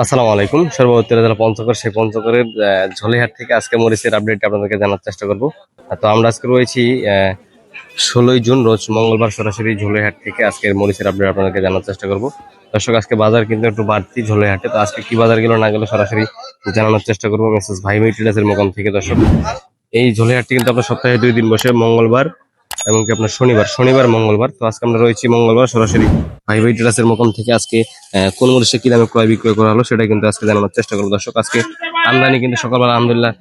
আসসালামু আলাইকুম। সর্বপ্রথম জেলা পঞ্চগড়, সেই পঞ্চগড়ের ঝোলেহাট থেকে আজকে মরিচের আপডেট আপনাদেরকে জানার চেষ্টা করব। তো আমরা আজকে রয়েছি 16ই জুন রোজ মঙ্গলবার, সরাসরি ঝোলেহাট থেকে আজকের মরিচের আপডেট আপনাদেরকে জানার চেষ্টা করব। দর্শক, আজকে বাজার কিন্তু একটু বাড়তি ঝোলেহাটে। তো আজকে কি বাজার গেল না গেল সরাসরি জানানোর চেষ্টা করবো মেসেজ ভাই ভাই ট্রেডার্সের মোকাম থেকে। দর্শক, এই ঝোলেহাটটি কিন্তু আপনার সপ্তাহে 2 দিন বসে, মঙ্গলবার এবং কি আপনার শনিবার মঙ্গলবার। তো আজকে আমরা রয়েছি মঙ্গলবার, সরাসরি ভাই ভাই ট্রেডার্সের মোকাম থেকে আজকে কোন মরিচে কি দামে ক্রয় বিক্রয় করা হলো সেটা কিন্তু আজকে জানানোর চেষ্টা করবো। দর্শক, আজকে আমদানি কিন্তু সকালবেলা আলহামদুলিল্লাহ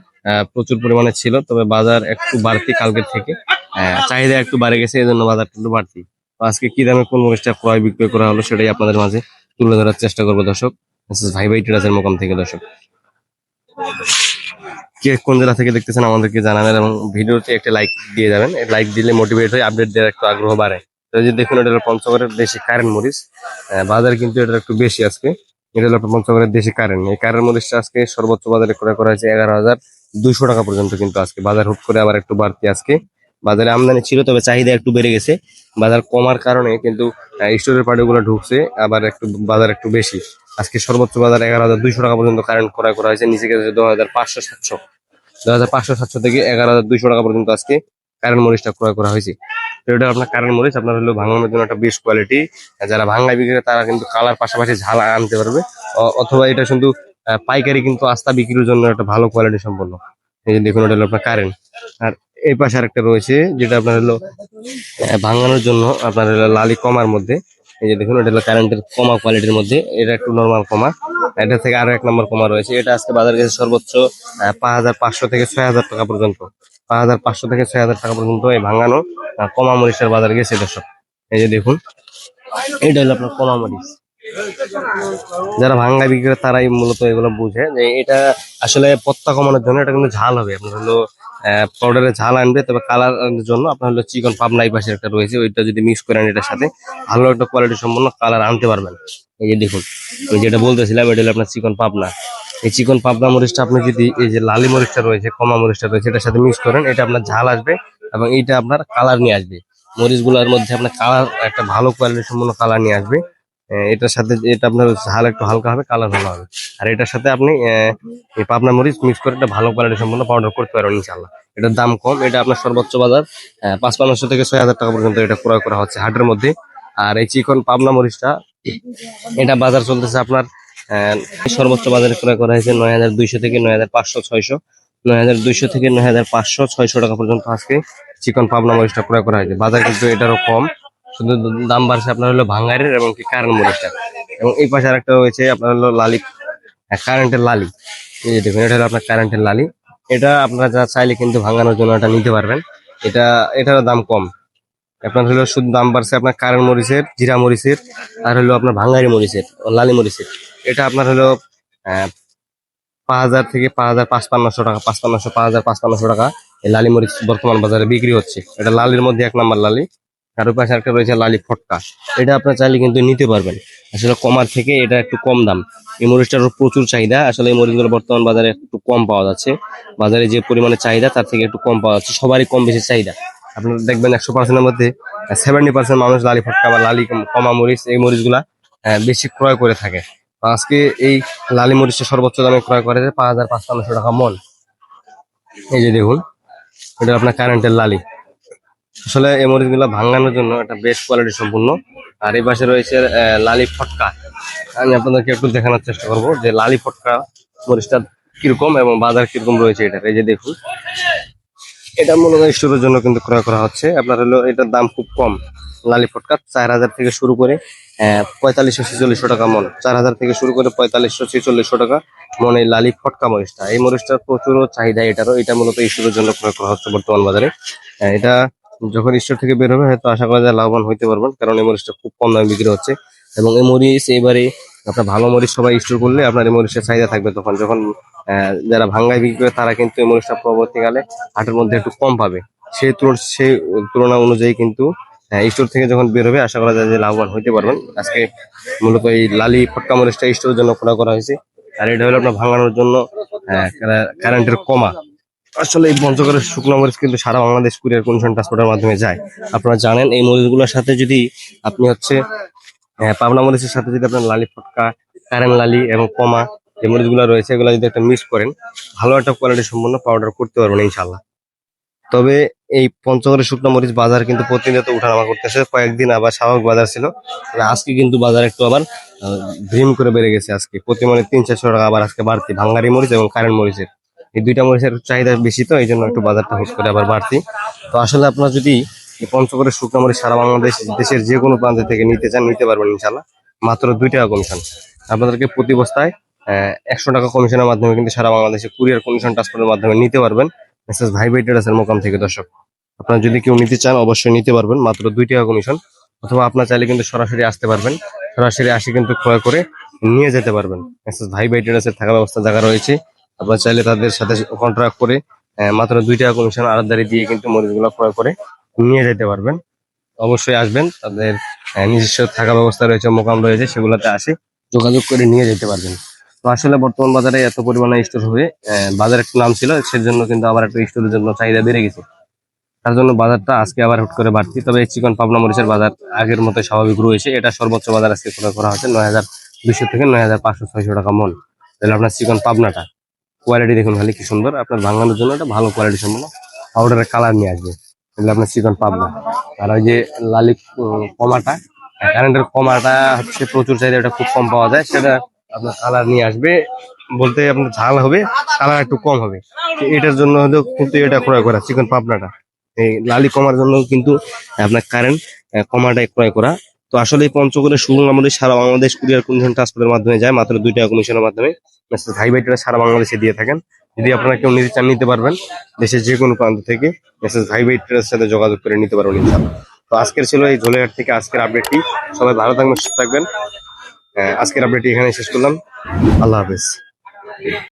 প্রচুর পরিমাণে ছিল, তবে বাজার একটু বাড়তি কালকের থেকে। চাহিদা একটু বাড়ে গেছে, এই জন্য বাজারটা একটু বাড়তি। তো আজকে কি দামে কোন মরিচটা ক্রয় বিক্রয় করা হলো সেটাই আপনাদের মাঝে তুলে ধরার চেষ্টা করবো। দর্শক, ভাই ভাই ট্রেডার্সের মোকাম থেকে। দর্শক, কে কোন জেলা থেকে দেখতেছেন আমাদেরকে জানাবেন এবং ভিডিওতে একটা লাইক দিয়ে যাবেন। লাইক দিলে মোটিভেট হয়ে আপডেট দেওয়ার একটু আগ্রহ বাড়ে। তো এই যে দেখুন, এটা হলো পঞ্চগড়ের দেশি কারেন্ট মরিচ। বাজার কিন্তু এটা একটু বেশি আজকে। এটা হলো আপনার পঞ্চগড়ের দেশি কারেন্ট। এই কারেন্ট মরিচটা আজকে সর্বোচ্চ বাজারে ক্রয় করা হয়েছে 11,200 টাকা পর্যন্ত। কিন্তু আজকে বাজার হুট করে আবার একটু বাড়তি। আজকে বাজারে আমদানি ছিল, তবে চাহিদা একটু বেড়ে গেছে। বাজার কমার কারণে কিন্তু স্টোরের পার্টিগুলো ঢুকছে, আবার একটু বাজার একটু বেশি। আজকে সর্বোচ্চ বাজার 11,200 টাকা পর্যন্ত কারেন্ট ক্রয় করা হয়েছে, নিচে গেছে 2,500-700। 2,500-700 থেকে 11,200 টাকা পর্যন্ত আজকে কারেন্ট মরিচটা ক্রয় করা হয়েছে। তো এটা আপনার কারেন্ট মরিচ, আপনার হলো ভাঙানোর জন্য একটা বেস্ট কোয়ালিটি। যারা ভাঙায় বিক্রি করে তারা কিন্তু কালার পাশাপাশি ঝাল আনতে পারবে। অথবা এটা শুধু পাইকারি কিন্তু আস্থা বিক্রির জন্য একটা ভালো কোয়ালিটি সম্পন্ন। এই যে দেখুন, এটা হলো আপনার কারেন্ট। আর এই পাশে আরেকটা রয়েছে যেটা আপনার হলো ভাঙানোর জন্য, আপনার হলো লালি কমার মধ্যে। এই যে দেখুন, এটা হলো কারেন্টের কমা কোয়ালিটির মধ্যে, এটা একটু নর্মাল কমা। এটা থেকে আরো 1 নম্বর কমা রয়েছে। এটা আজকে বাজার গেছে সর্বোচ্চ 5,500 থেকে 6,000 টাকা পর্যন্ত। 5,500 থেকে 6,000 টাকা পর্যন্ত এই ভাঙানো কমা মরিচের বাজার গেছে। দর্শক, এই যে দেখুন, এটা হলো আপনার কমা মরিচ। যারা ভাঙ্গা বিক্রি করে তারাই মূলত এগুলো বুঝে যে এটা আসলে পত্তা কমানোর জন্য এটা কিন্তু ঝাল হবে। আপনার হলো পাউডারে ঝাল আনবে, তবে কালার জন্য আপনার হলো চিকন পাবনা এই পাশে একটা রয়েছে, ওইটা যদি মিক্স করেন এটার সাথে, ভালো একটা কোয়ালিটি সম্পন্ন কালার আনতে পারবেন। এই যে দেখুন, আমি যেটা বলতেছিলাম, এটা হলো আপনার চিকন পাবনা। এই চিকন পাবনা মরিচটা আপনি যদি এই যে লালি মরিচটা রয়েছে, কমা মরিচটা রয়েছে, এটার সাথে মিক্স করেন, এটা আপনার ঝাল আসবে এবং এইটা আপনার কালার নিয়ে আসবে। মরিচগুলোর মধ্যে আপনার কালার একটা ভালো কোয়ালিটি সম্পন্ন কালার নিয়ে আসবে। এটার সাথে এটা আপনার ঝাল একটু হালকা হবে, কালার ভালো হবে। আর এটার সাথে আপনি এই পাবনা মরিচ মিক্স করে একটা ভালো কোয়ালিটি সম্পন্ন পাউডার করতে পারবেন ইনশাল্লাহ। এটার দাম কম, এটা আপনার সর্বোচ্চ বাজার 5,500 থেকে 6,000 টাকা পর্যন্ত এটা ক্রয় করা হচ্ছে হাটের মধ্যে। আর এই চিকন পাবনা মরিচটা, এটা বাজার চলতেছে আপনার সর্বোচ্চ বাজারে ক্রয় করা হয়েছে 9,200 থেকে 9,500-600। 9,200 থেকে 9,500-600 টাকা পর্যন্ত আজকে চিকন পাবনা মরিচটা ক্রয় করা হয়েছে। বাজার কিন্তু এটারও কম, শুধু দাম বাড়ছে আপনার হলো ভাঙ্গারের এবং কি কারেন্ট মরিচটা। এবং এই পাশে আরেকটা রয়েছে আপনার হলো লালি, কারেন্টের লালি। এই যে দেখুন, এটা হলো আপনার কারেন্টের লালি। এটা আপনারা যা চাইলে কিন্তু ভাঙানোর জন্য এটা নিতে পারবেন। এটা এটারও দাম কম। আপনার হলো শুধু দাম বাড়ছে আপনার কারেন্ট মরিচের, জিরা মরিচের, আর হলো আপনার ভাঙ্গারি মরিচের, লালি মরিচের। এটা আপনার হলো 5,000 থেকে 5,500 টাকা, 5,500, 5,000, 5,500 টাকা এই লালি মরিচ বর্তমান বাজারে বিক্রি হচ্ছে। এটা লালির মধ্যে 1 নম্বর লালি। আর ওই পাশে একটা রয়েছে লালি ফটকা। এটা আপনার চাইলে কিন্তু নিতে পারবেন। আসলে কমার থেকে এটা একটু কম দাম। এই মরিচটার প্রচুর চাহিদা। আসলে এই মরিচগুলো বর্তমান বাজারে একটু কম পাওয়া যাচ্ছে। বাজারে যে পরিমাণে চাহিদা তার থেকে একটু কম পাওয়া যাচ্ছে। সবারই কম বেশি চাহিদা। আপনারা দেখবেন 100%-এর মধ্যে 70% মানুষ লালি ফটকা বা লালি কমা মরিচ, এই মরিচগুলা বেশি ক্রয় করে থাকে। তো আজকে এই লালি মরিচটা সর্বোচ্চ দামে ক্রয় করে 5,500 টাকা মন। এই যে দেখুন, এটা আপনার কারেন্টের লালি। আসলে এই মরিচগুলো ভাঙানোর জন্য একটা বেস্ট কোয়ালিটি সম্পূর্ণ। আর এই পাশে রয়েছে লালি ফটকা। আমি আপনাদেরকে একটু দেখানোর চেষ্টা করবো যে লালি ফটকা মরিচটা কিরকম এবং বাজার কিরকম রয়েছে এটা। এই যে দেখুন, এটা মূলত স্টোরের জন্য কিন্তু ক্রয় করা হচ্ছে। আপনার হলো এটার দাম খুব কম। লালি ফটকা 4,000 থেকে শুরু করে 4,500-4,600 টাকা মন। 4,000 থেকে শুরু করে 4,500-4,600 টাকা মন এই লালি ফটকা মরিচটা। এই মরিচটার প্রচুর চাহিদা এটারও। এটা মূলত স্টোরের জন্য ক্রয় করা হচ্ছে বর্তমান বাজারে। এটা যখন স্টোর থেকে বের হবে হয়তো আশা করা যায় লাভবান হইতে পারবেন, কারণ এই মরিচটা খুব কম দামে বিক্রি হচ্ছে। এবং এই মরিচ এবারে আপনার ভালো মরিচ সবাই স্টোর করলে আপনার এই মরিচের চাহিদা থাকবে। তখন যখন যারা ভাঙ্গায় বিক্রি করে তারা কিন্তু এই মরিচটা পরবর্তীকালে হাটের মধ্যে একটু কম পাবে। সেই তুলনা অনুযায়ী কিন্তু স্টোর থেকে যখন বের হবে আশা করা যায় যে লাভবান হইতে পারবেন। আজকে মূলত এই লালি ফটকা মরিচটা স্টোরের জন্য ক্রয় করা হয়েছে। আর এটা হলো আপনার ভাঙানোর জন্য কারেন্টের কমা। আসলে এই পঞ্চগড়ের শুকনো মরিচ কিন্তু সারা বাংলাদেশ কুরিয়ার কন্ডিশন ট্রান্সপোর্টের মাধ্যমে যায়। আপনারা জানেন এই মরিচগুলোর সাথে যদি আপনি হচ্ছে পাবনা মরিচের সাথে যদি আপনার লালি ফটকা কারেন্ট লালি এবং কমা যে মরিচগুলো রয়েছে এগুলো যদি একটা মিক্স করেন, ভালো একটা কোয়ালিটি সম্পন্ন পাউডার করতে পারবেন ইনশাল্লাহ। তবে এই পঞ্চগড়ের শুকনো মরিচ বাজার কিন্তু প্রতিনিয়ত উঠানামা করতেছে, কয়েকদিন আবার স্বাভাবিক বাজার ছিল, তবে আজকে কিন্তু বাজার একটু আবার ভীম করে বেড়ে গেছে। আজকে প্রতি মনে 300-400 টাকা আবার আজকে বাড়তি, ভাঙ্গারি মরিচ এবং কারেন্ট মরিচের এই দুইটা মরিচের চাহিদা বেশি, তো এই জন্য একটু বাজারটা হুট করে আবার বাড়তি। তো আসলে আপনার যদি এই পঞ্চগড়ের শুকনো মরিচ সারা বাংলাদেশ দেশের যে কোনো প্রান্ত থেকে নিতে চান নিতে পারবেন ইনশাল্লাহ, মাত্র 2 টাকা কমিশন। আপনাদেরকে প্রতি বস্তায় 100 টাকা কমিশনের মাধ্যমে কিন্তু সারা বাংলাদেশে কুরিয়ার কমিশন ট্রান্সপোর্টের মাধ্যমে নিতে পারবেন। মেসেজ ভাই ভাই ট্রেডার্সের মোকাম থেকে দর্শক, আপনারা যদি কেউ নিতে চান অবশ্যই নিতে পারবেন, মাত্র 2 টাকা কমিশন। অথবা আপনার চাইলে কিন্তু সরাসরি আসতে পারবেন, সরাসরি আসি কিন্তু ক্রয় করে নিয়ে যেতে পারবেন। মেসেজ ভাই ভাই ট্রেডার্সের থাকা ব্যবস্থা জায়গা রয়েছে, আপনার চাইলে তাদের সাথে কন্ট্রাক্ট করে মাত্র 2 টাকা কমিশন আড়তদারি দিয়ে কিন্তু মরিচগুলো ক্রয় করে নিয়ে যেতে পারবেন। অবশ্যই আসবেন, তাদের নিজস্ব থাকা ব্যবস্থা রয়েছে, মোকাম রয়েছে, সেগুলোতে আসে যোগাযোগ করে নিয়ে যেতে পারবেন। তো আসলে বর্তমান বাজারে এত পরিমাণে স্টোর হবে, বাজার একটু নাম ছিল, সেজন্য কিন্তু আবার একটু স্টোরের জন্য চাহিদা বেড়ে গেছে, তার জন্য বাজারটা আজকে আবার হুট করে বাড়তি। তবে এই চিকন পাবনা মরিচের বাজার আগের মতো স্বাভাবিক রয়েছে, এটা সর্বোচ্চ বাজার আজকে ক্রয় করা হচ্ছে 9,200 থেকে 9,500-600 টাকা মন। তাহলে আপনার চিকন পাবনাটা কোয়ালিটি দেখুন খালি কি সুন্দর, আপনার ভাঙানোর জন্য এটা ভালো কোয়ালিটি সম্পন্ন পাউডারের কালার নিয়ে আসবে, তাহলে আপনার চিকন পাবনা। আর ওই যে লালি কমাটা, কারেন্টের কমাটা হচ্ছে প্রচুর চাহিদা, এটা খুব কম পাওয়া যায়, সেটা আপনার কালার নিয়ে আসবে, বলতে আপনার ঝাল হবে, কালার একটু কম হবে। তো এটার জন্য হয়তো কিন্তু এটা ক্রয় করা চিকন পাবনাটা, এই লালি কমার জন্য কিন্তু আপনার কারেন্ট কমাটাই ক্রয় করা। তো আসলে এই পঞ্চগড়ের শুকনো মরিচ সারা বাংলাদেশ কুরিয়ার কন্ডিশন ট্রান্সপোর্টের মাধ্যমে যায়, মাত্র 2 টাকা কমিশনের মাধ্যমে। ভাই ভাইটারা সারা বাংলাদেশে দিয়ে থাকেন, যদি আপনারা কেউ নিতে চান নিতে পারবেন দেশের যে কোনো প্রান্ত থেকে। ভাই ভাইটার সাথে যোগাযোগ করে নিতে পারবেন ইনশাআল্লাহ। তো আজকের ছিল এই ঝোলেহাট থেকে আজকের আপডেটটি, সবাই ভালো থাকবেন সুস্থ থাকবেন। আজকের আপডেটটি এখানে শেষ করলাম, আল্লাহ হাফেজ।